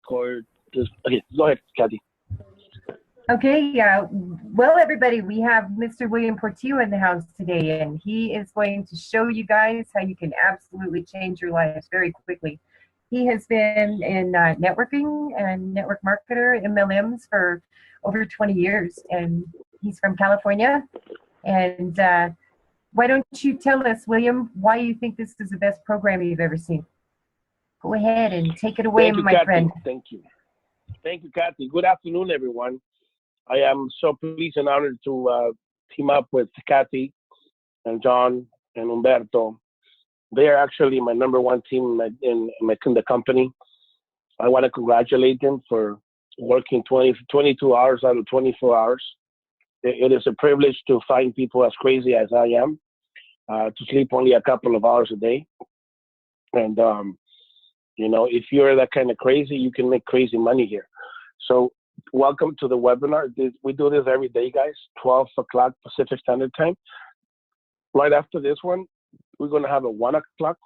record this. Okay, go ahead, Kathy. Okay, well, everybody, we have Mr. William Portillo in the house today, and he is going to show you guys how you can absolutely change your lives very quickly. He has been in networking and network marketer, MLMs, for over 20 years, and he's from California. And why don't you tell us, William, why you think this is the best program you've ever seen? Go ahead and take it away, my friend. Thank you. Thank you, Kathy. Good afternoon, everyone. I am so pleased and honored to team up with Kathy and John and Humberto. They are actually my number one team in the company. I want to congratulate them for working 22 hours out of 24 hours. It is a privilege to find people as crazy as I am, to sleep only a couple of hours a day. And, if you're that kind of crazy, you can make crazy money here. So welcome to the webinar. We do this every day, guys, 12 o'clock Pacific Standard Time. Right after this one, we're going to have a 1 o'clock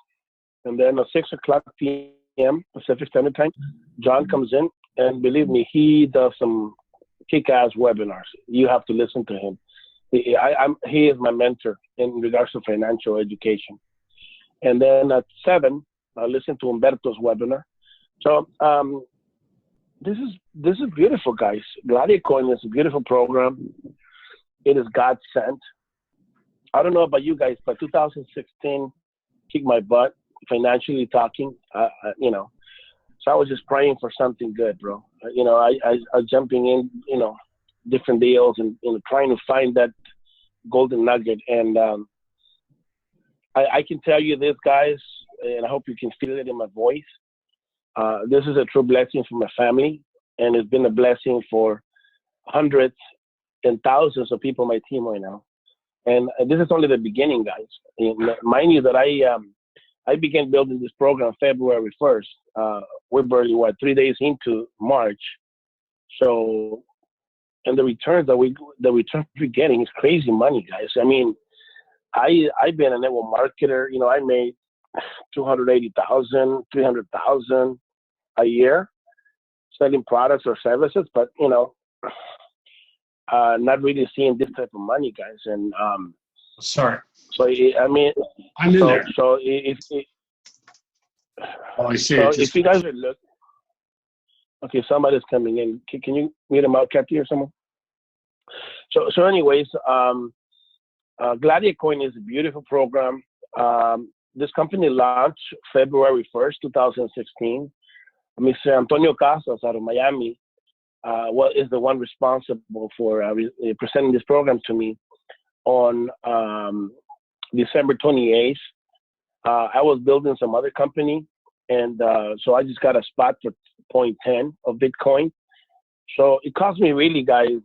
and then a 6 o'clock p.m. Pacific Standard Time. John comes in, and believe me, he does some kick-ass webinars. You have to listen to him. He is my mentor in regards to financial education. And then at 7, I listen to Humberto's webinar. So this is beautiful, guys. Gladiacoin is a beautiful program. It is God sent. I don't know about you guys, but 2016 kicked my butt, financially talking. So I was just praying for something good, bro. I jumping in, different deals and trying to find that golden nugget. And I can tell you this, guys, and I hope you can feel it in my voice. This is a true blessing for my family, and it's been a blessing for hundreds and thousands of people on my team right now. And this is only the beginning, guys. And mind you that I began building this program February 1st. We're barely, 3 days into March. So, and the returns that we're getting is crazy money, guys. I mean, I've been a network marketer. I made $280,000, $300,000 a year selling products or services, but not really seeing this type of money, guys. And sorry. So I mean, I'm in there. So if I see. So if you guys are looking, okay, somebody's coming in. Can you meet him out, Kathy, or someone? So anyways, Gladiacoin is a beautiful program. This company launched February 1st, 2016. Mr. Antonio Casas out of Miami is the one responsible for presenting this program to me on December 28th. I was building some other company, and so I just got a spot for 0.10 of Bitcoin. So it cost me really, guys,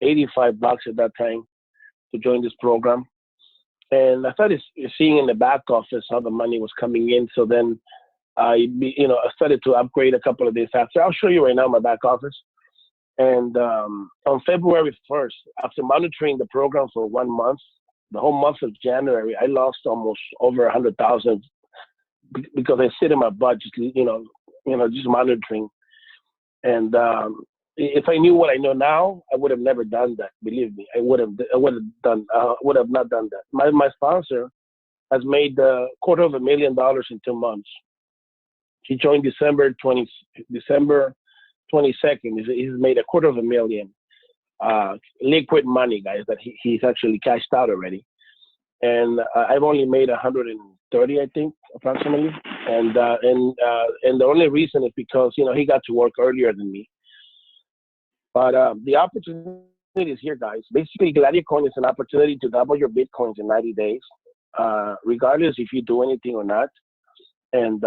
$85 at that time to join this program. And I started seeing in the back office how the money was coming in. So then I started to upgrade a couple of days after. I'll show you right now my back office. And on February 1st, after monitoring the program for 1 month, the whole month of January, I lost almost over 100,000 because I sit in my butt, just monitoring. And if I knew what I know now, I would have never done that. Believe me, I would have not done that. My sponsor has made $250,000 in 2 months. He joined December 22nd. He's made $250,000 liquid money, guys, that he's actually cashed out already. And I've only made 130, I think, approximately. And the only reason is because he got to work earlier than me. But the opportunity is here, guys. Basically, Gladiacoin is an opportunity to double your Bitcoins in 90 days, regardless if you do anything or not. And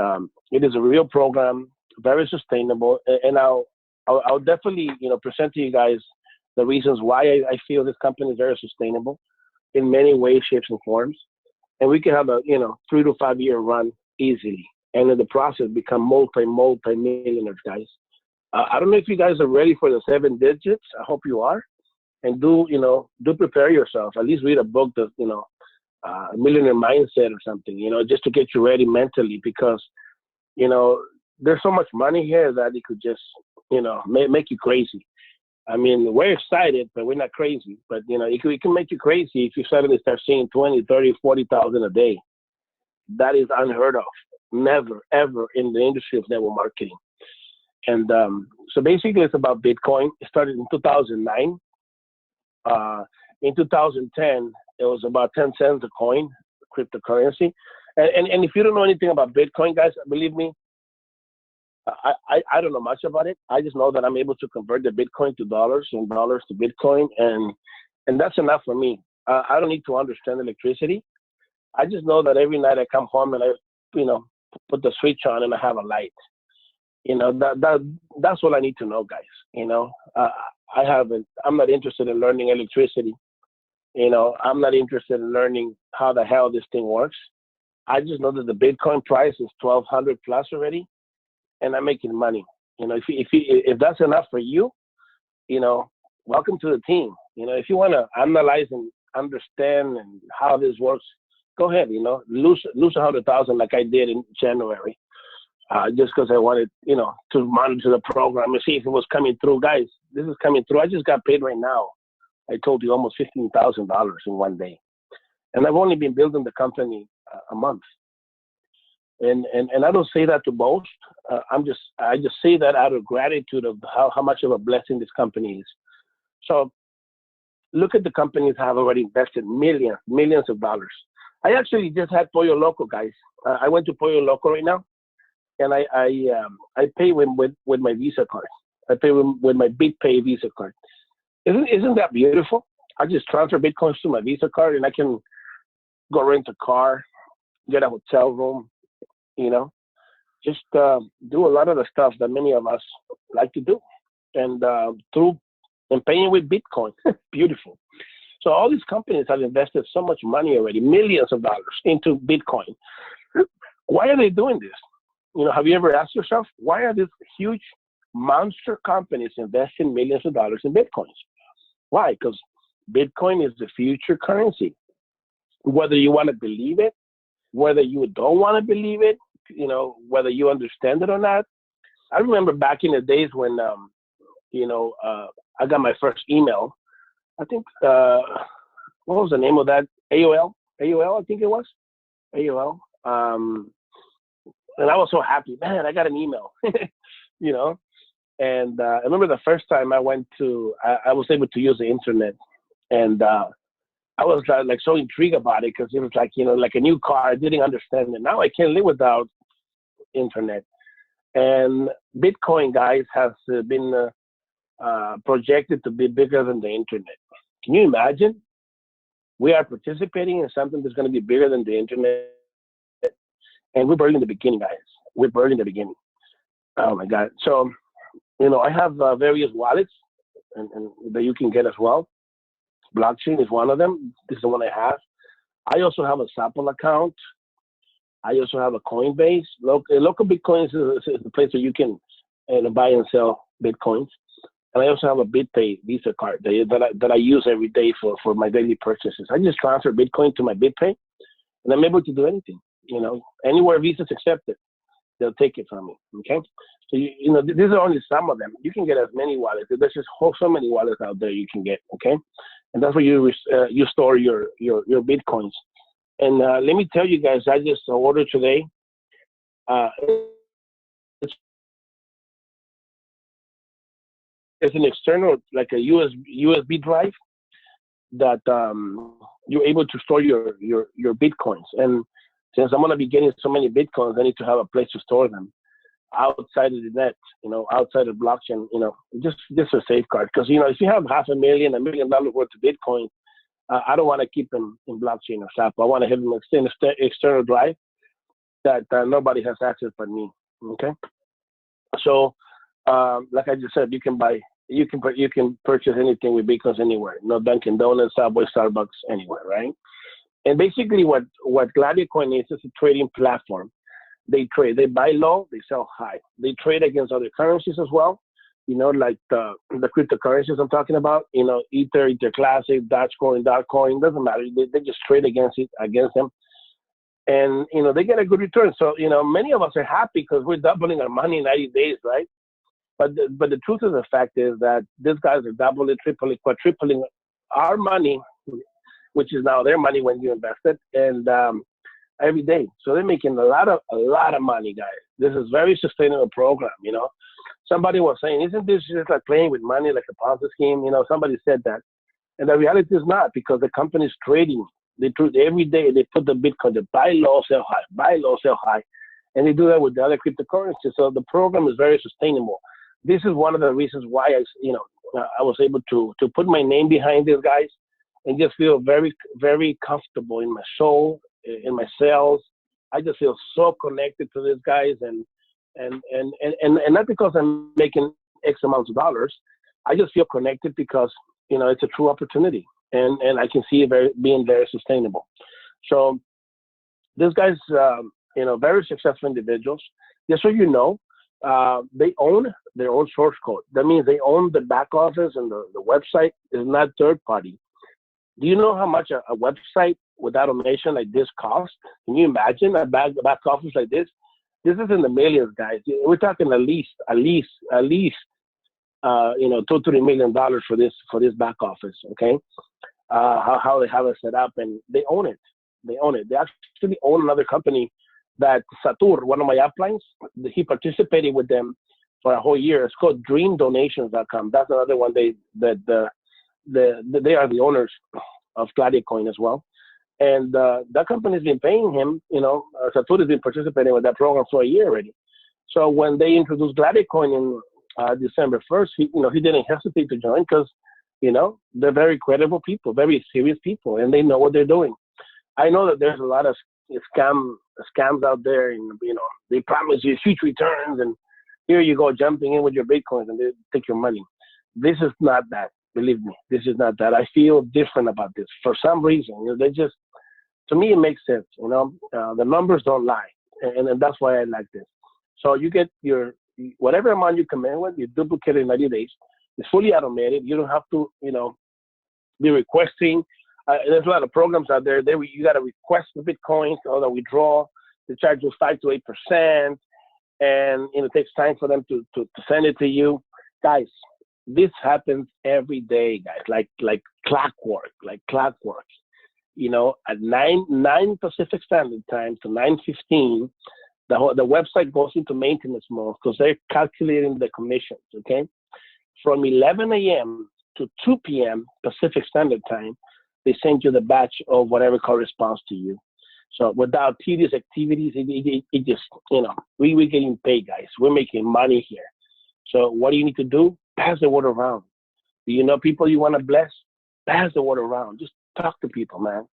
it is a real program, very sustainable. And I'll definitely, present to you guys the reasons why I feel this company is very sustainable in many ways, shapes, and forms. And we can have a, 3 to 5 year run easily. And in the process, become multi-millionaires, guys. I don't know if you guys are ready for the 7 digits. I hope you are. And do prepare yourself. At least read a book that, Millionaire Mindset or something, just to get you ready mentally, because, there's so much money here that it could just, make you crazy. I mean, we're excited, but we're not crazy. But, it can make you crazy if you suddenly start seeing 20, 30, 40,000 a day. That is unheard of. Never, ever in the industry of network marketing. And so basically, it's about Bitcoin. It started in 2009. In 2010, it was about 10 cents a coin, cryptocurrency. And if you don't know anything about Bitcoin, guys, believe me, I don't know much about it. I just know that I'm able to convert the Bitcoin to dollars and dollars to Bitcoin, and that's enough for me. I don't need to understand electricity. I just know that every night I come home and I, put the switch on and I have a light. That's all I need to know, guys. I'm not interested in learning electricity. I'm not interested in learning how the hell this thing works. I just know that the Bitcoin price is 1,200 plus already, and I'm making money. If that's enough for you, welcome to the team. If you want to analyze and understand and how this works, go ahead. Lose 100,000 like I did in January, just because I wanted, to monitor the program and see if it was coming through. Guys, this is coming through. I just got paid right now. I told you almost $15,000 in one day, and I've only been building the company a month. And I don't say that to boast. I just say that out of gratitude of how much of a blessing this company is. So look at the companies that have already invested millions of dollars. I actually just had Pollo Loco, guys. I went to Pollo Loco right now, and I pay with my Visa card. I pay with my BitPay Visa card. Isn't that beautiful? I just transfer Bitcoins to my Visa card, and I can go rent a car, get a hotel room, just do a lot of the stuff that many of us like to do, and paying with Bitcoin. Beautiful. So all these companies have invested so much money already, millions of dollars into Bitcoin. Why are they doing this? Have you ever asked yourself, why are these huge monster companies investing millions of dollars in Bitcoins? Why? Because Bitcoin is the future currency. Whether you want to believe it, whether you don't want to believe it, whether you understand it or not. I remember back in the days when, I got my first email. I think, what was the name of that? AOL, I think it was. AOL. And I was so happy, man, I got an email, And I remember the first time I was able to use the internet, and I was like so intrigued about it because it was like, like a new car. I didn't understand it. Now I can't live without internet. And Bitcoin, guys, has been projected to be bigger than the internet. Can you imagine? We are participating in something that's going to be bigger than the internet. And we're barely in the beginning, guys. We're barely in the beginning. Oh, my God. So, I have various wallets and that you can get as well. Blockchain is one of them. This is the one I have. I also have a Sample account. I also have a Coinbase. Local Bitcoins is the place where you can buy and sell Bitcoins. And I also have a BitPay Visa card that I use every day for my daily purchases. I just transfer Bitcoin to my BitPay, and I'm able to do anything. Anywhere Visa's accepted, they'll take it from me. Okay, so these are only some of them. You can get as many wallets. There's just so many wallets out there you can get. Okay, and that's where you store your Bitcoins. And let me tell you guys, I just ordered today. It's an external, like a USB drive that you're able to store your Bitcoins. And since I'm going to be getting so many Bitcoins, I need to have a place to store them outside of the net, outside of blockchain, just a safeguard. Because, if you have $500,000, $1 million worth of Bitcoin, I don't want to keep them in blockchain or SAP. I want to have them in an external drive that nobody has access but me. Okay. So, like I just said, you can purchase anything with Bitcoins anywhere. No Dunkin' Donuts, Subway, Starbucks, anywhere, right? And basically, what Gladiacoin is a trading platform. They trade. They buy low, they sell high. They trade against other currencies as well. Like the cryptocurrencies I'm talking about. Ether Classic, Dogecoin, doesn't matter. They just trade against them. and they get a good return. So many of us are happy because we're doubling our money in 90 days, right? But the truth of the fact is that these guys are doubling, tripling, quadrupling our money, which is now their money when you invest it, and every day. So they're making a lot of money, guys. This is very sustainable program. Somebody was saying, isn't this just like playing with money, like a Ponzi scheme? Somebody said that, and the reality is not, because the company is trading. Every day they put the Bitcoin, they buy low, sell high, buy low, sell high, and they do that with the other cryptocurrencies. So the program is very sustainable. This is one of the reasons why I was able to put my name behind these guys and just feel very, very comfortable in my soul, in my cells. I just feel so connected to these guys, and not because I'm making X amounts of dollars. I just feel connected because it's a true opportunity, and I can see it being very sustainable. So these guys, very successful individuals. Just so you know, they own their own source code. That means they own the back office, and the website is not third party. Do you know how much a website with automation like this costs? Can you imagine a back office like this? This is in the millions, guys. We're talking at least $2 to $3 million for this back office. Okay, how they have it set up, and they own it. They actually own another company that Satur, one of my uplines, he participated with them for a whole year. It's called DreamDonations.com. That's another one. They are the owners of Gladiacoin as well. And that company's been paying him, Satur has been participating with that program for a year already. So when they introduced Gladiacoin in December 1st, he didn't hesitate to join because, they're very credible people, very serious people, and they know what they're doing. I know that there's a lot of scams out there, and, they promise you huge returns, and here you go jumping in with your Bitcoins and they take your money. This is not that. Believe me, this is not that. I feel different about this for some reason. To me, it makes sense. The numbers don't lie, and that's why I like this. So you get your whatever amount you come in with, you duplicate it in 90 days. It's fully automated. You don't have to, be requesting. There's a lot of programs out there. You got to request the Bitcoins or the withdrawal. They charge you 5 to 8%, and it takes time for them to send it to you, guys. This happens every day, guys, like clockwork. At 9 Pacific Standard Time to 9:15, the website goes into maintenance mode because they're calculating the commissions. Okay, from 11 a.m. to 2 p.m. Pacific Standard Time, they send you the batch of whatever corresponds to you. So without tedious activities, it just we're getting paid, guys. We're making money here. So what do you need to do? Pass the word around. Do you know people you want to bless? Pass the word around. Just talk to people, man.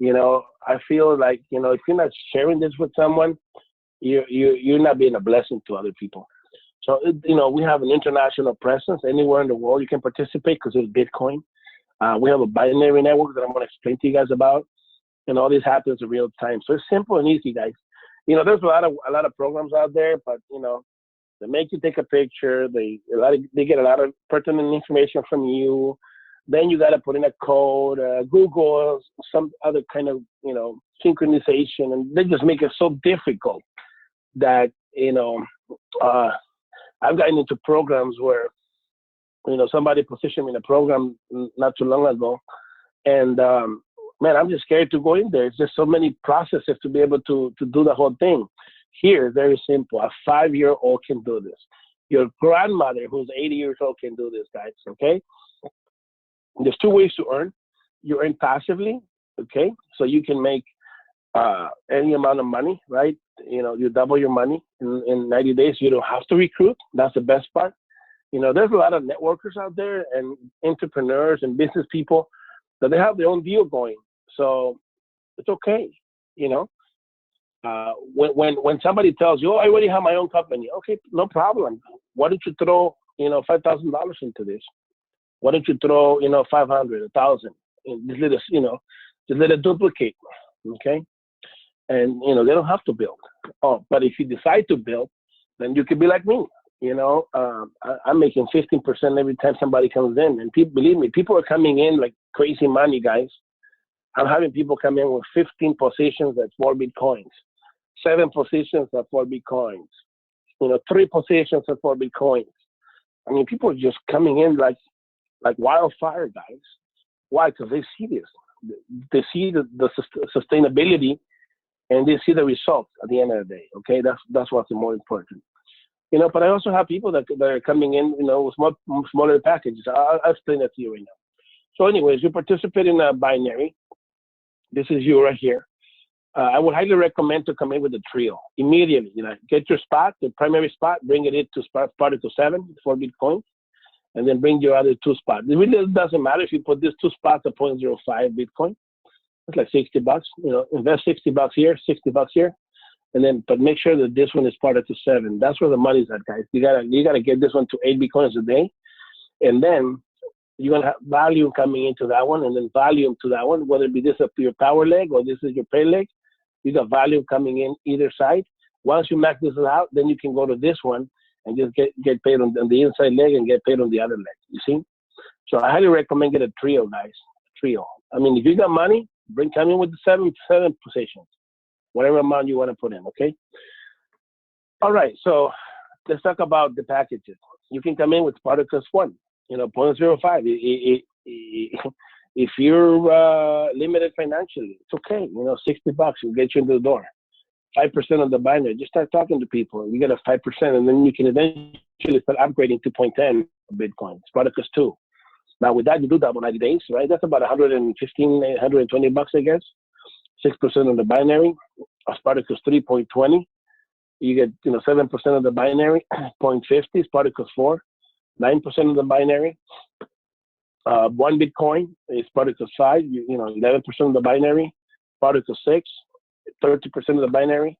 I feel like, if you're not sharing this with someone, you're not being a blessing to other people. So, we have an international presence anywhere in the world. You can participate because it's Bitcoin. We have a binary network that I'm going to explain to you guys about. And all this happens in real time. So it's simple and easy, guys. There's a lot of programs out there, but, they make you take a picture. They get a lot of pertinent information from you. Then you got to put in a code, Google, some other kind of, synchronization. And they just make it so difficult that, I've gotten into programs where, somebody positioned me in a program not too long ago. And, man, I'm just scared to go in there. It's just so many processes to be able to do the whole thing. Here, very simple. A 5-year-old can do this. Your grandmother, who's 80 years old, can do this, guys, okay? There's 2 ways to earn. You earn passively, okay? So you can make any amount of money, right? You double your money in 90 days. You don't have to recruit. That's the best part. There's a lot of networkers out there and entrepreneurs and business people that they have their own deal going. So it's okay, When somebody tells you, I already have my own company, okay, no problem. Why don't you throw, $5,000 into this? Why don't you throw, 500, 1,000? Just let it duplicate, okay? And, they don't have to build. Oh, but if you decide to build, then you could be like me. I'm making 15% every time somebody comes in. And believe me, people are coming in like crazy money, guys. I'm having people come in with 15 positions at 4 Bitcoins, 7 positions at 4 Bitcoins, 3 positions at 4 Bitcoins. I mean, people are just coming in like wildfire, guys. Why? Because they see this. They see the sustainability, and they see the results at the end of the day. Okay, that's what's more important. But I also have people that are coming in, with smaller packages. I'll explain that to you right now. So anyways, you participate in a binary. This is you right here. I would highly recommend to come in with a trio immediately. Get your spot, the primary spot, bring it into particle 7, 4 Bitcoins, and then bring your other 2 spots. It really doesn't matter if you put these 2 spots at 0.05 Bitcoin. It's like $60. Invest $60 here, $60 here. And then, but make sure that this one is part of the 7. That's where the money's at, guys. You gotta get this one to 8 Bitcoins a day, and then you're gonna have volume coming into that one, and then volume to that one. Whether it be this up your power leg or this is your pay leg, you got volume coming in either side. Once you max this out, then you can go to this one and just get paid on the inside leg and get paid on the other leg. You see? So I highly recommend get a trio, guys. Trio. I mean, if you got money, come in with the 7 positions. Whatever amount you want to put in, okay? All right, so let's talk about the packages. You can come in with particles 1, 0.05. If you're limited financially, it's okay. $60 will get you into the door. 5% of the binary. Just start talking to people. You get a 5%, and then you can eventually start upgrading to 0.10 Bitcoin. Particles 2. Now, with that, you do that for 90 days, right? That's about $115, $120, I guess. 6% of the binary. Particles 3.20. You get 7% of the binary. 0.50 Particles 4. 9% of the binary. 1 Bitcoin is Particles 5. 11% of the binary. Particles 6. 30% of the binary.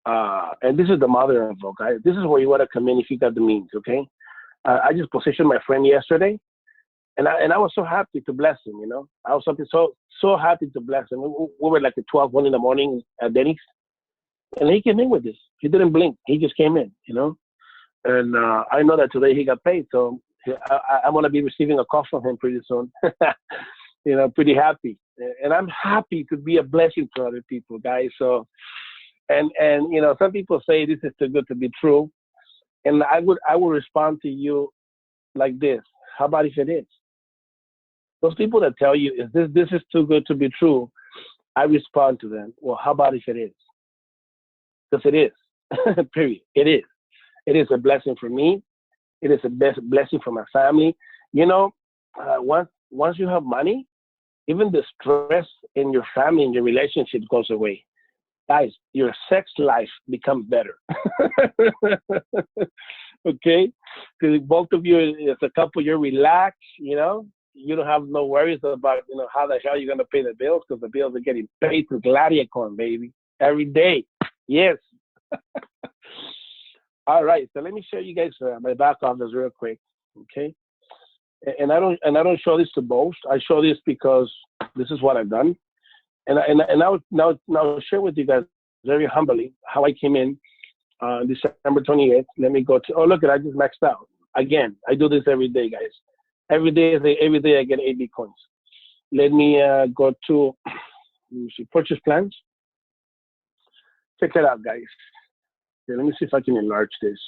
And this is the mother of all, guys. This is where you want to come in if you got the means, okay? I just positioned my friend yesterday. And I was so happy to bless him, I was so happy to bless him. We were like at 12, 1 in the morning at Denny's. And he came in with this. He didn't blink. He just came in, And I know that today he got paid. So I'm going to be receiving a call from him pretty soon. Pretty happy. And I'm happy to be a blessing to other people, guys. So, and some people say this is too good to be true. And I would respond to you like this. How about if it is? Those people that tell you, this is too good to be true, I respond to them, well, how about if it is? Because it is, period. It is. It is a blessing for me. It is a blessing for my family. Once you have money, even the stress in your family and your relationship goes away. Guys, your sex life becomes better. Okay? Because both of you, as a couple, you're relaxed, You don't have no worries about, how the hell you're going to pay the bills, because the bills are getting paid through Gladiacoin, baby. Every day. Yes. All right. So let me show you guys my back office real quick. Okay. And I don't show this to boast. I show this because this is what I've done. And I'll now share with you guys very humbly how I came in December 28th. Let me go to, oh, look, I just maxed out. Again, I do this every day, guys. Every day I get 8 Bitcoins. Let me go to purchase plans. Check it out, guys. Okay, let me see if I can enlarge this.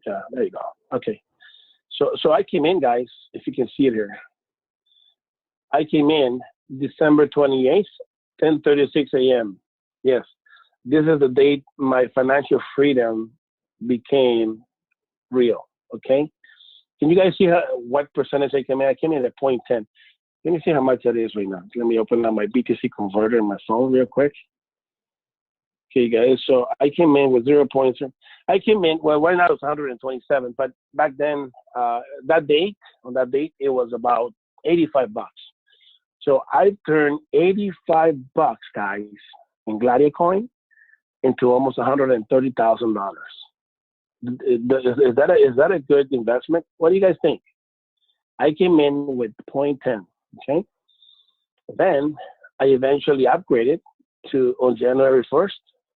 Yeah, there you go. Okay. So I came in, guys, if you can see it here. I came in December 28th, 10:36 a.m. Yes, this is the date my financial freedom became real. Okay. Can you guys see what percentage I came in? I came in at 0.10. Let me see how much that is right now. Let me open up my BTC converter in my phone real quick. Okay, guys. So I came in with 0.0. I came in, well, right now it's 127, but back then, on that date, it was about $85. So I turned $85, guys, in Gladiacoin into almost $130,000. Is that a good investment? What do you guys think? I came in with 0.10, okay? Then I eventually upgraded on January 1st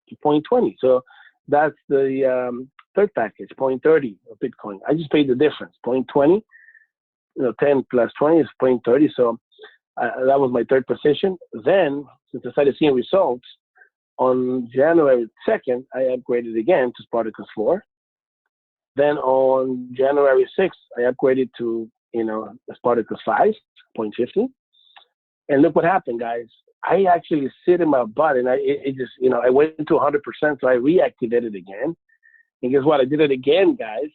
to 0.20. So that's the third package, 0.30 of Bitcoin. I just paid the difference, 0.20. 10 plus 20 is 0.30. So that was my third position. Then, since I started seeing results, on January 2nd, I upgraded again to Spartacus 4. Then on January 6th, I upgraded to, Spartacus 5.50. And look what happened, guys. I actually sit in my butt, and it just, I went to 100%, so I reactivated it again. And guess what? I did it again, guys.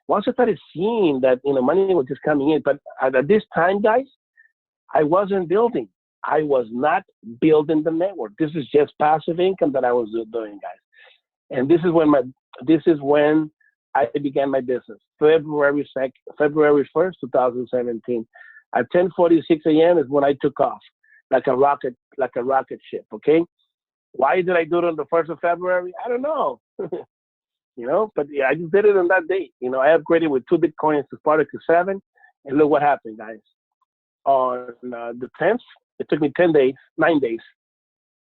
Once I started seeing that, money was just coming in. But at this time, guys, I wasn't building. I was not building the network. This is just passive income that I was doing, guys. And this is when I began my business. February 1st, 2017. At 10:46 a.m. is when I took off, like a rocket ship. Okay. Why did I do it on the 1st of February? I don't know. But yeah, I just did it on that date. I upgraded with 2 Bitcoins to Spartacus 7, and look what happened, guys. On the 10th, it took me 9 days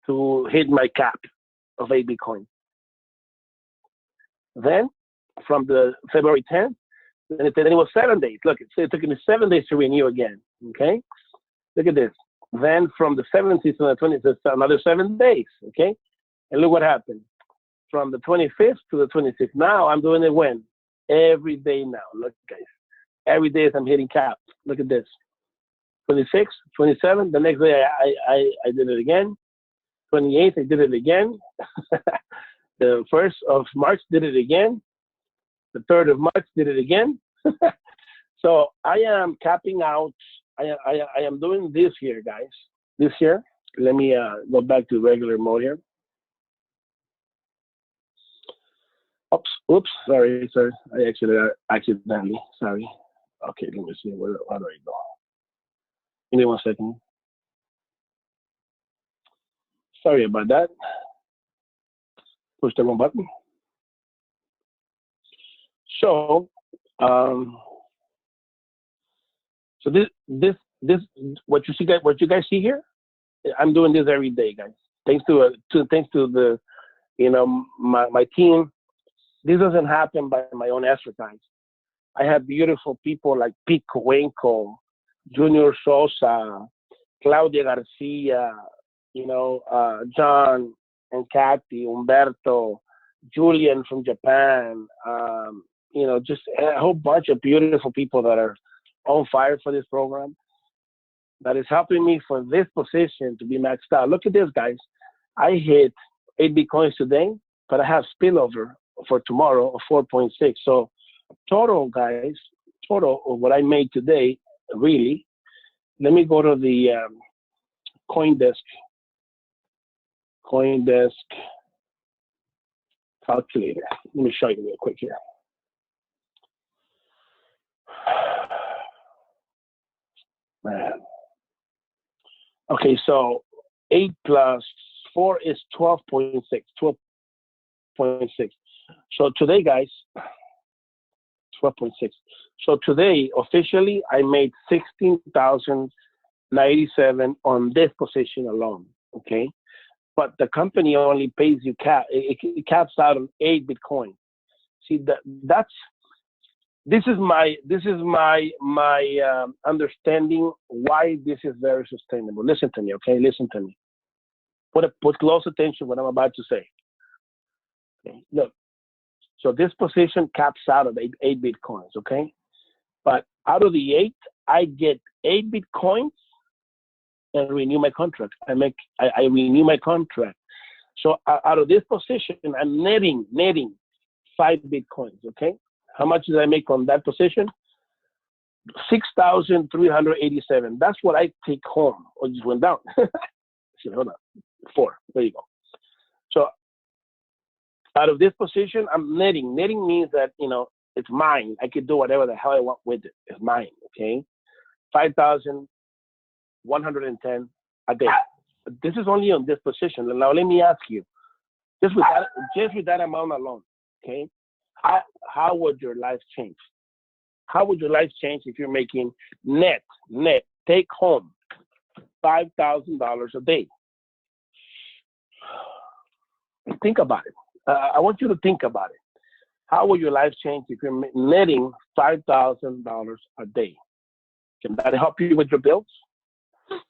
to hit my cap of 8 Bitcoin. Then, from the February 10th, then it was 7 days. Look, it took me 7 days to renew again. Okay, look at this. Then from the 17th to the 20th, it's another 7 days. Okay, and look what happened. From the 25th to the 26th. Now I'm doing it when? Every day now. Look, guys. Every day I'm hitting cap. Look at this. 26, 27. The next day I did it again. 28th, I did it again. The 1st of March did it again. The 3rd of March did it again. So I am capping out. I am doing this here, guys. This here. Let me go back to regular mode here. Oops, sorry. I accidentally, sorry. Okay, let me see, where do I go? Give me 1 second. Sorry about that. Push the wrong button. So, this, what you guys see here, I'm doing this every day, guys. Thanks to the, my team. This doesn't happen by my own exercise. I have beautiful people like Pete Coenco, Junior Sosa, Claudia Garcia, John and Kathy, Umberto, Julian from Japan, just a whole bunch of beautiful people that are on fire for this program that is helping me for this position to be maxed out. Look at this, guys. I hit 8 Bitcoins today, but I have spillover for tomorrow of 4.6. So total, guys, of what I made today, really, let me go to the CoinDesk calculator. Let me show you real quick here. Man. Okay, so 8 plus 4 is 12.6. 12.6. So today, guys, 12.6. So today, officially, I made 16,097 on this position alone. Okay, but the company only pays you it caps out on 8 Bitcoin. See, this is my understanding why this is very sustainable. Listen to me, okay? Listen to me. Put close attention to what I'm about to say. Okay, look. So this position caps out at 8 Bitcoins, okay? But out of the 8, I get 8 Bitcoins and renew my contract. I renew my contract. So out of this position, I'm netting 5 Bitcoins, okay? How much did I make on that position? 6,387. That's what I take home. Oh, it just went down. Hold on. 4. There you go. So out of this position, I'm netting. Netting means that, it's mine. I could do whatever the hell I want with it. It's mine, okay? 5,110 a day. This is only on this position. Now let me ask you, just with that amount alone, okay? How would your life change? How would your life change if you're making net take home $5,000 a day? Think about it. I want you to think about it. How will your life change if you're netting $5,000 a day? Can that help you with your bills?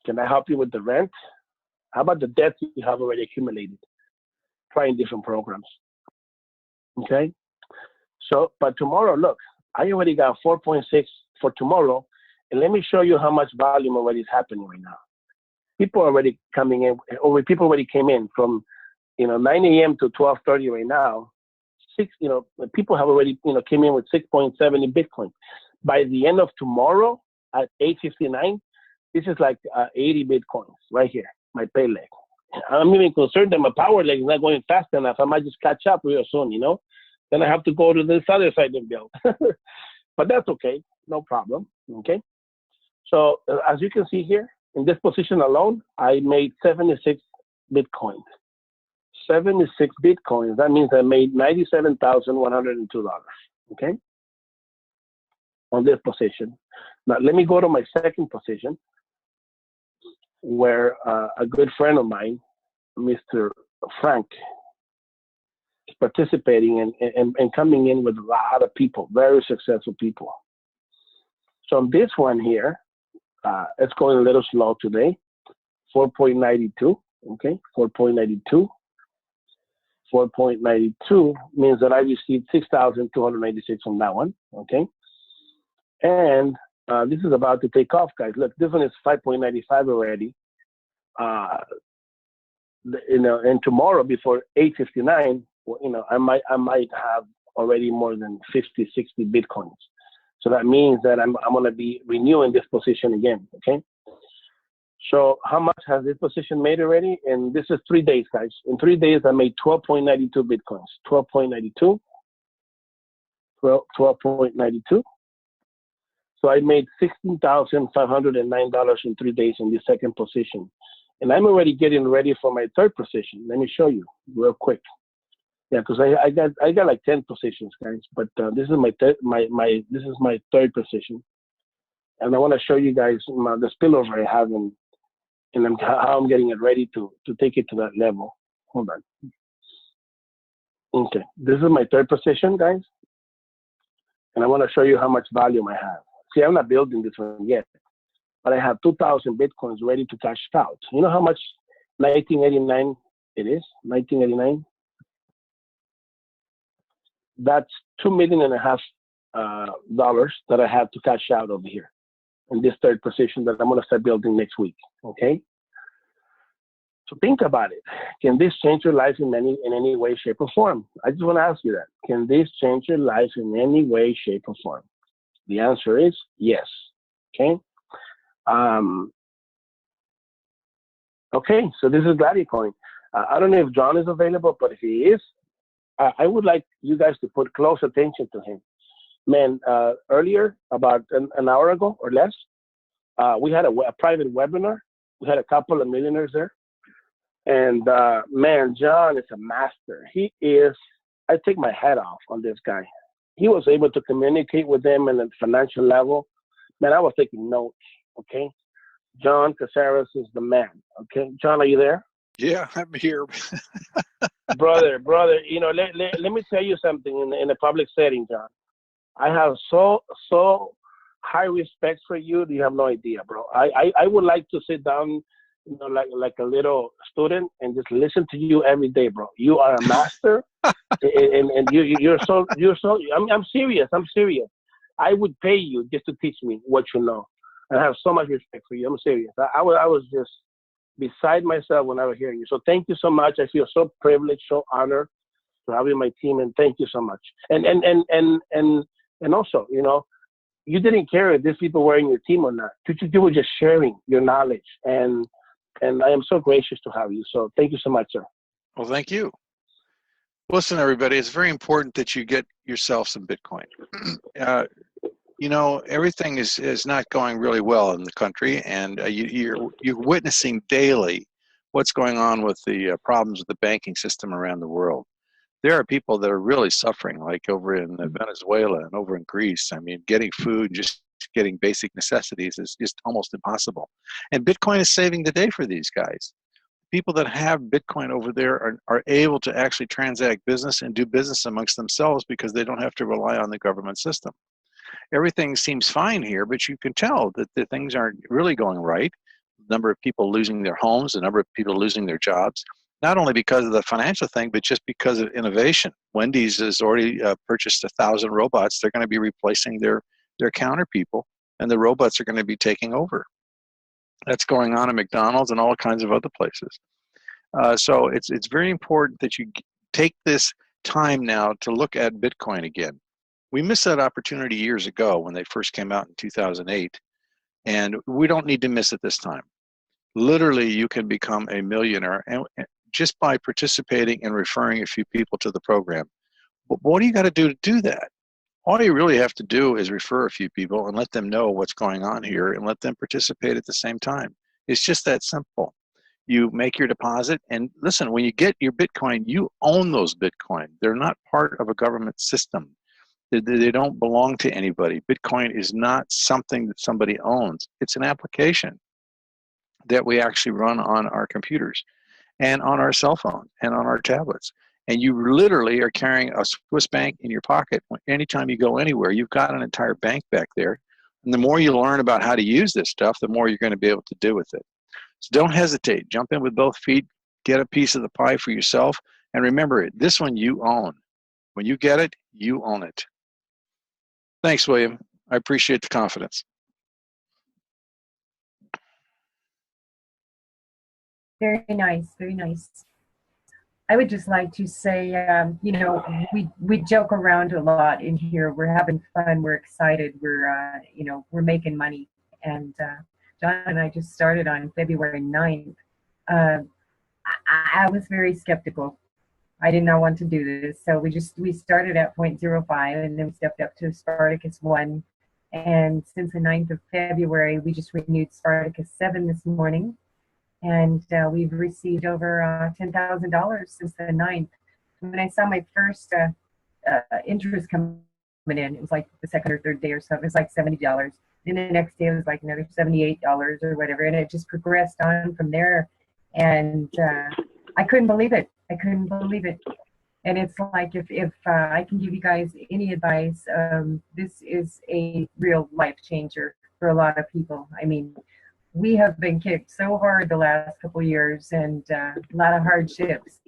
Can that help you with the rent? How about the debts you have already accumulated? Trying different programs. Okay? So, but tomorrow, look, I already got 4.6 for tomorrow, and let me show you how much volume already is happening right now. People are already coming in, or people already came in from, 9 a.m. to 12:30 right now. People have already, came in with 6.70 Bitcoin. By the end of tomorrow at 8:59, this is like 80 Bitcoins right here, my pay leg. I'm even concerned that my power leg is not going fast enough. I might just catch up real soon, Then I have to go to this other side and build. But that's okay, no problem, okay? So as you can see here, in this position alone, I made 76 Bitcoins. 76 Bitcoins, that means I made $97,102, okay? On this position. Now, let me go to my second position, where a good friend of mine, Mr. Frank, is participating and coming in with a lot of people, very successful people. So on this one here, it's going a little slow today, 4.92, okay, 4.92. 4.92 means that I received 6,296 from that one, okay? And this is about to take off, guys. Look, this one is 5.95 already. And tomorrow before 8:59, I might have already more than 50, 60 Bitcoins. So that means that I'm going to be renewing this position again, okay? So how much has this position made already? And this is 3 days, guys. In 3 days, I made 12.92 Bitcoins. 12.92. 12.92. So I made $16,509 in 3 days in this second position. And I'm already getting ready for my third position. Let me show you real quick. Yeah, because I got like 10 positions, guys. But this is my third position. And I want to show you guys the spillover I have and how I'm getting it ready to take it to that level. Hold on. Okay, this is my third position, guys. And I want to show you how much volume I have. See, I'm not building this one yet, but I have 2,000 Bitcoins ready to cash out. You know how much 1989 it is? 1989? That's $2.5 million dollars that I have to cash out over here in this third position that I'm going to start building next week, okay? So think about it. Can this change your life in any way, shape, or form? I just want to ask you that. Can this change your life in any way, shape, or form? The answer is yes, okay? Okay, so this is Gladiacoin. I don't know if John is available, but if he is, I would like you guys to put close attention to him. Man, earlier, about an hour ago or less, we had a private webinar. We had a couple of millionaires there. And man, John is a master. He is, I take my hat off on this guy. He was able to communicate with them in a financial level. Man, I was taking notes, okay? John Caceres is the man, okay? John, are you there? Yeah, I'm here. brother, let me tell you something in a public setting, John. I have so high respect for you. You have no idea, bro. I would like to sit down, like a little student and just listen to you every day, bro. You are a master, and you're so. I'm serious. I'm serious. I would pay you just to teach me what you know. I have so much respect for you. I'm serious. I was just beside myself when I was hearing you. So thank you so much. I feel so privileged, so honored to have you on my team, and thank you so much. And also, you didn't care if these people were in your team or not. You were just sharing your knowledge, and I am so gracious to have you. So thank you so much, sir. Well, thank you. Listen, everybody, it's very important that you get yourself some Bitcoin. Everything is not going really well in the country, and you're witnessing daily what's going on with the problems with the banking system around the world. There are people that are really suffering, like over in Venezuela and over in Greece. I mean, getting food, just getting basic necessities is just almost impossible. And Bitcoin is saving the day for these guys. People that have Bitcoin over there are able to actually transact business and do business amongst themselves because they don't have to rely on the government system. everything seems fine here, but you can tell that the things aren't really going right. The number of people losing their homes, the number of people losing their jobs, not only because of the financial thing, but just because of innovation. Wendy's has already purchased 1,000 robots. They're going to be replacing their counter people, and the robots are going to be taking over. That's going on at McDonald's and all kinds of other places. So it's very important that you take this time now to look at Bitcoin again. We missed that opportunity years ago when they first came out in 2008, and we don't need to miss it this time. Literally, you can become a millionaire and just by participating and referring a few people to the program. But what do you got to do that? All you really have to do is refer a few people and let them know what's going on here and let them participate at the same time. It's just that simple. You make your deposit, and listen, when you get your Bitcoin, you own those Bitcoin. They're not part of a government system. They don't belong to anybody. Bitcoin is not something that somebody owns. It's an application that we actually run on our computers and on our cell phone and on our tablets. And you literally are carrying a Swiss bank in your pocket. Anytime you go anywhere, you've got an entire bank back there. And the more you learn about how to use this stuff, the more you're going to be able to do with it. So don't hesitate. Jump in with both feet. Get a piece of the pie for yourself. And remember, this one you own. When you get it, you own it. Thanks, William. I appreciate the confidence. Very nice, very nice. I would just like to say, you know, we joke around a lot in here. We're having fun. We're excited. We're, you know, we're making money. And John and I just started on February 9th. I was very skeptical. I did not want to do this. So we started at 0.05 and then we stepped up to Spartacus 1. And since the 9th of February, we just renewed Spartacus 7 this morning. And we've received over $10,000 since the 9th. When I saw my first interest coming in, it was like the second or third day or something. It was like $70. Then the next day it was like another $78 or whatever. And it just progressed on from there. And I couldn't believe it. I couldn't believe it. And it's like if I can give you guys any advice, this is a real life changer for a lot of people. I mean, we have been kicked so hard the last couple of years, and a lot of hardships,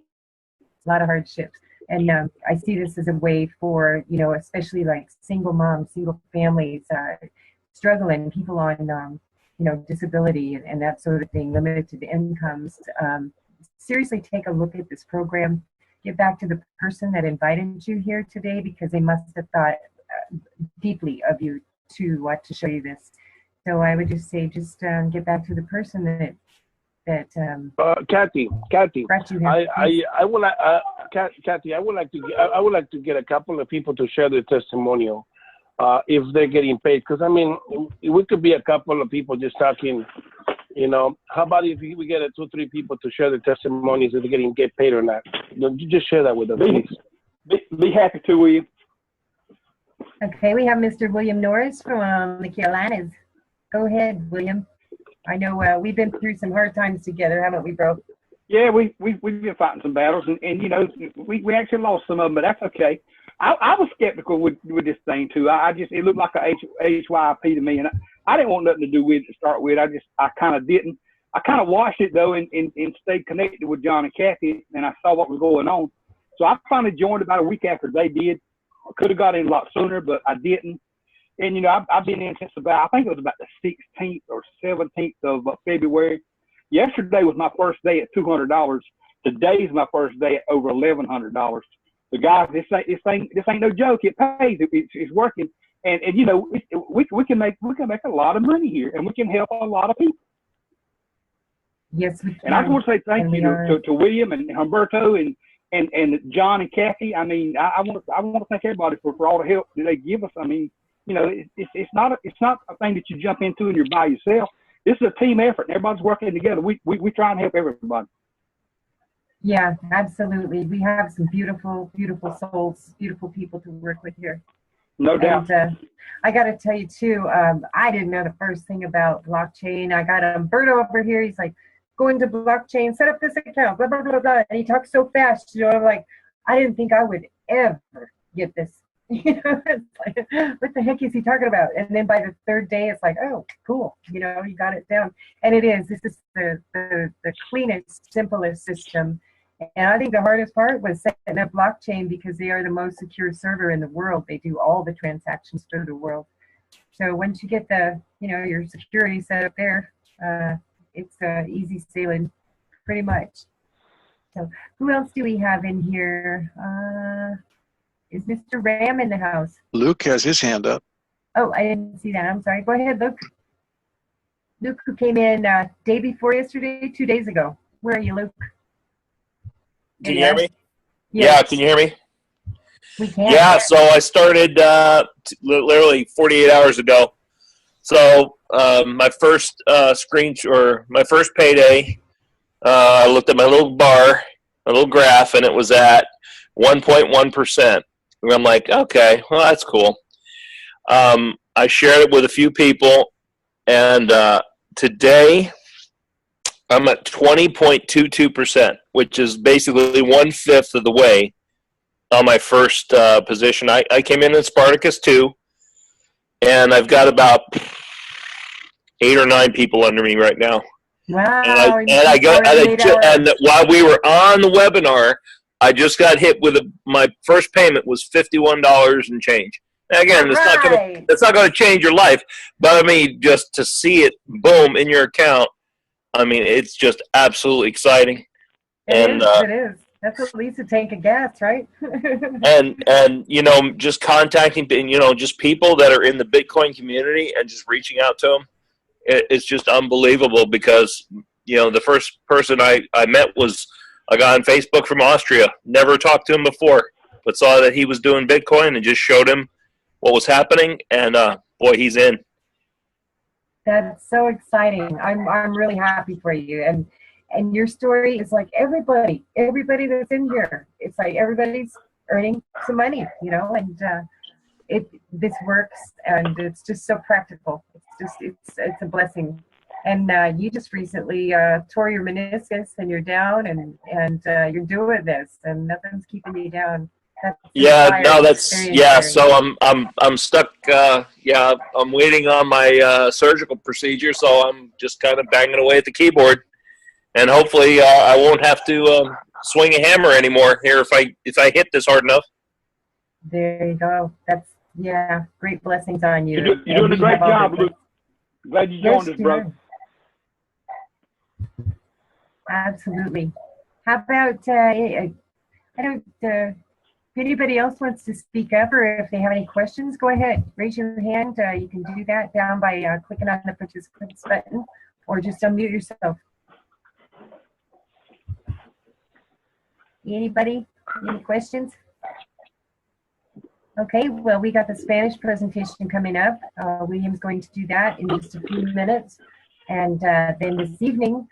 And I see this as a way for, you know, especially like single moms, single families, struggling, people on, you know, disability and that sort of thing, limited incomes. Seriously, take a look at this program. Get back to the person that invited you here today, because they must have thought deeply of you to show you this. So I would just say, just get back to the person that Kathy, brought you here. I would like Kathy, I would like to get a couple of people to share their testimonial, if they're getting paid. Because I mean, we could be a couple of people just talking. You know, how about if we get 2 or 3 people to share their testimonies if they're get paid or not? You just share that with us, please. Be happy to, William. Okay, we have Mr. William Norris from the Carolinas. Go ahead, William. I know we've been through some hard times together, haven't we, bro? Yeah, we've been fighting some battles, and you know, we actually lost some of them, but that's okay. I was skeptical with this thing too. It looked like a HYP to me, and I didn't want nothing to do with it to start with. I kind of didn't. I kind of watched it though, and stayed connected with John and Kathy, and I saw what was going on. So I finally joined about a week after they did. I could have got in a lot sooner, but I didn't. And, you know, I've been in since I think it was about the 16th or 17th of February. Yesterday was my first day at $200. Today's my first day at over $1,100. The guys, this ain't no joke. It pays. It's working. And you know, we can make a lot of money here, and we can help a lot of people. Yes, we can. And I just want to say thank you to William and Humberto and John and Kathy. I mean, I want to thank everybody for all the help that they give us. I mean, you know, it's not a thing that you jump into and you're by yourself. This is a team effort. Everybody's working together. We try and help everybody. Yeah, absolutely. We have some beautiful, beautiful souls, beautiful people to work with here. No doubt. And I got to tell you too, I didn't know the first thing about blockchain. I got Umberto over here. He's like, go into blockchain, set up this account, blah, blah, blah, blah. And he talks so fast, you know, I'm like, I didn't think I would ever get this You know, it's like, what the heck is he talking about? And then by the third day, it's like, oh, cool. You know, you got it down. And it is. This is the cleanest, simplest system. And I think the hardest part was setting up blockchain because they are the most secure server in the world. They do all the transactions for the world. So once you get the, you know, your security set up there, it's easy sailing, pretty much. So who else do we have in here? Is Mr. Ram in the house? Luke has his hand up. Oh, I didn't see that. I'm sorry. Go ahead, Luke. Luke, who came in day before yesterday, 2 days ago. Where are you, Luke? Can you hear me? Yes. Yeah, can you hear me? We can. Yeah, so I started literally 48 hours ago. So my first my first payday, I looked at my little bar, my little graph, and it was at 1.1%. And I'm like, okay, well, that's cool. I shared it with a few people, and today I'm at 20.22%, which is basically 1/5 of the way on my first position. I came in Spartacus 2, and I've got about 8 or 9 people under me right now. Wow. And while we were on the webinar, I just got hit with my first payment was $51 and change. Now, again, it's not going to change your life, but I mean, just to see it, boom, in your account, I mean, it's just absolutely exciting. It is. That's at least a tank of gas, right? and you know, just contacting, you know, just people that are in the Bitcoin community and just reaching out to them, it's just unbelievable because, you know, the first person I met was a guy on Facebook from Austria. Never talked to him before, but saw that he was doing Bitcoin and just showed him what was happening, and boy, he's in. That's so exciting. I'm really happy for you. And your story is like everybody that's in here. It's like everybody's earning some money, you know, and this works, and it's just so practical. It's a blessing. And you just recently tore your meniscus, and you're down, and you're doing this, and nothing's keeping you down. So I'm stuck. I'm waiting on my surgical procedure, so I'm just kind of banging away at the keyboard, and hopefully I won't have to swing a hammer anymore here if I hit this hard enough. There you go. That's great blessings on you. You're doing a great job, Luke. Glad you joined us, bro. Absolutely. How about if anybody else wants to speak up, or if they have any questions, go ahead. Raise your hand. You can do that down by clicking on the participants button, or just unmute yourself. Anybody? Any questions? Okay, well, we got the Spanish presentation coming up. William's going to do that in just a few minutes. And then this evening,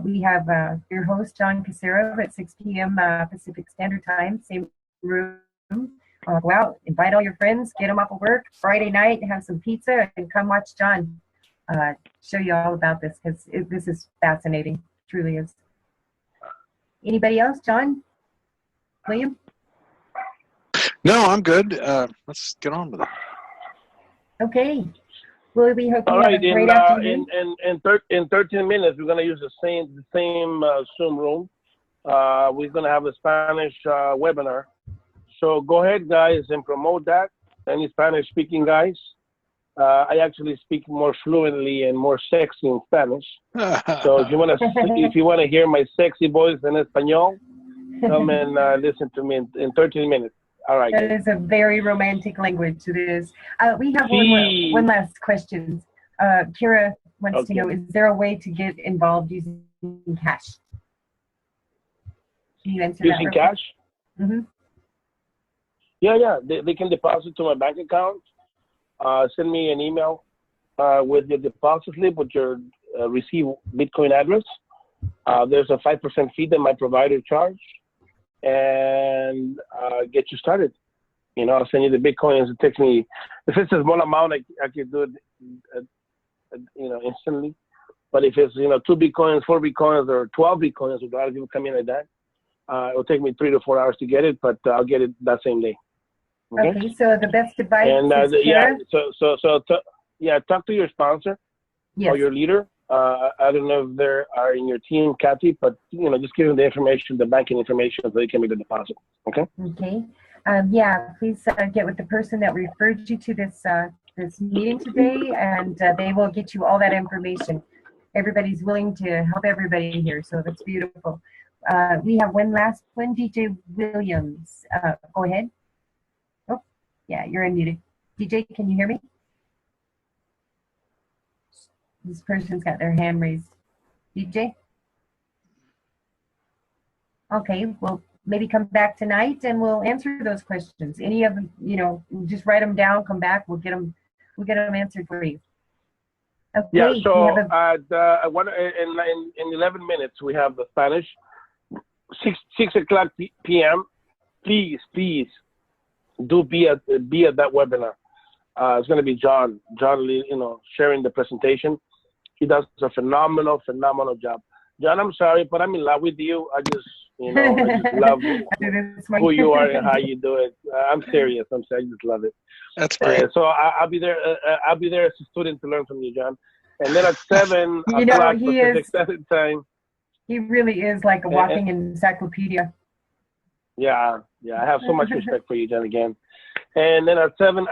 we have your host, John Casero, at 6 p.m. Pacific Standard Time, same room. Go out, invite all your friends, get them off of work, Friday night, have some pizza, and come watch John show you all about this, because this is fascinating, truly is. Anybody else? John? William? No, I'm good. Let's get on with it. Okay. Well, we hope you all have right, a great afternoon. in 13 minutes, we're going to use the same Zoom room. We're going to have a Spanish webinar. So go ahead, guys, and promote that. Any Spanish-speaking guys? I actually speak more fluently and more sexy in Spanish. So if you want to hear my sexy voice in Espanol, come and listen to me in 13 minutes. All right. That is a very romantic language. It is. We have one last question. Kira wants to know: is there a way to get involved using cash? Can you answer using that? Cash? Mm-hmm. Yeah. They can deposit to my bank account. Send me an email with your deposit slip with your receive Bitcoin address. There's a 5% fee that my provider charge, and get you started. You know, I'll send you the Bitcoins. It takes me, if it's a small amount, I can do it, instantly. But if it's, 2 Bitcoins, 4 Bitcoins, or 12 Bitcoins, a lot of people come in like that, it will take me 3 to 4 hours to get it, but I'll get it that same day. Okay, so the best advice And is yeah, Kara? yeah, talk to your sponsor Yes. or your leader. I don't know if they are in your team, Kathy, but just give them the information, the banking information, so they can make the deposit. Okay. Okay. Yeah, please get with the person that referred you to this meeting today, and they will get you all that information. Everybody's willing to help everybody here, so that's beautiful. We have one last one, DJ Williams. Go ahead. Oh, yeah, you're unmuted. DJ, can you hear me? This person's got their hand raised. DJ? Okay, well, maybe come back tonight and we'll answer those questions. Any of them, just write them down, come back, we'll get them answered for you. Okay. Yeah, so in 11 minutes, we have the Spanish, 6 o'clock p.m. Please do be at that webinar. It's going to be John Lee, sharing the presentation. He does a phenomenal job. John, I'm sorry, but I'm in love with you. I just love who you are and how you do it. I'm serious. I just love it. That's great. So I'll be there. I'll be there as a student to learn from you, John. And then at 7 o'clock Pacific Standard Time. He really is like a walking encyclopedia. Yeah. I have so much respect for you, John, again. And then at 7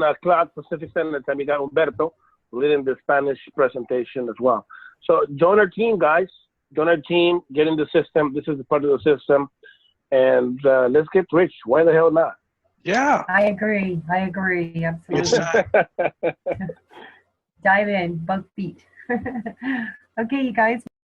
o'clock Pacific Standard Time, you got Humberto leading the Spanish presentation as well. So join our team, guys. Join our team. Get in the system. This is part of the system. And let's get rich. Why the hell not? Yeah. I agree. Absolutely. Dive in. Bug feet. Okay, you guys.